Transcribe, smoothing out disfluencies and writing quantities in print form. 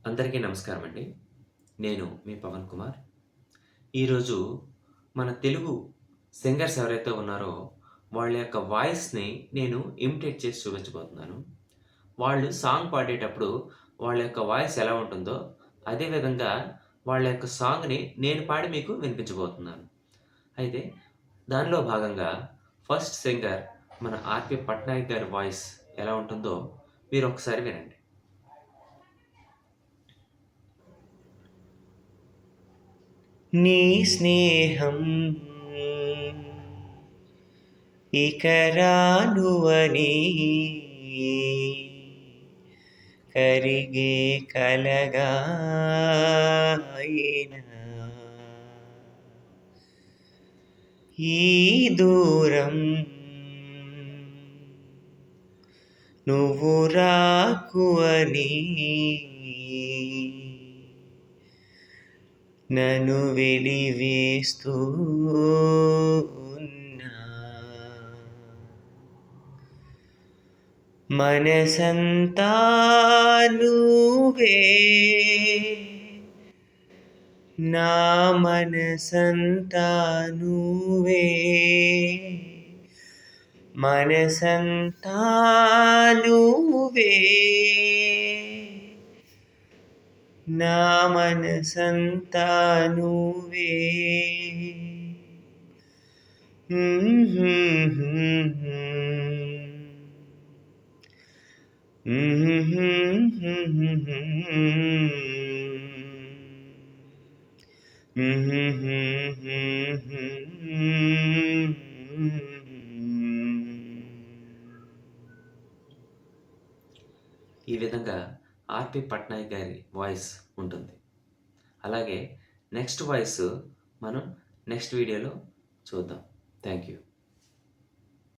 అందరికీ నమస్కారం అండి. నేను మీ పవన్ కుమార్. ఈరోజు మన తెలుగు సింగర్స్ ఎవరైతే ఉన్నారో, వాళ్ళ యొక్క వాయిస్‌ని నేను ఇమిటేట్ చేసి చూపించబోతున్నాను. వాళ్ళు సాంగ్ పాడేటప్పుడు వాళ్ళ యొక్క వాయిస్ ఎలా ఉంటుందో, అదే విధంగా వాళ్ళ యొక్క సాంగ్‌ని నేను పాడి మీకు వినిపించబోతున్నాను. అయితే దానిలో భాగంగా ఫస్ట్ సింగర్ మన 'ఆర్‌పి పట్నాయక్' గారి వాయిస్ ఎలా ఉంటుందో మీరొకసారి వినండి. నీ స్నేహం ఇక రానువని కరిగే కలగా అయినా ఈ దూరం నువ్వు రాకువని నన్ను వెలివేస్తూ ఉన్నా. మనసంతా నువ్వే, నా మనసంతా నువ్వే, మనసంతా నువ్వే, నా మనసంతా నువ్వే. ఈ విధంగా 'ఆర్‌పి పట్నాయక్' గారి వాయిస్ ఉంటుంది. అలాగే నెక్స్ట్ వాయిస్ మనం నెక్స్ట్ వీడియోలో చూద్దాం. Thank you.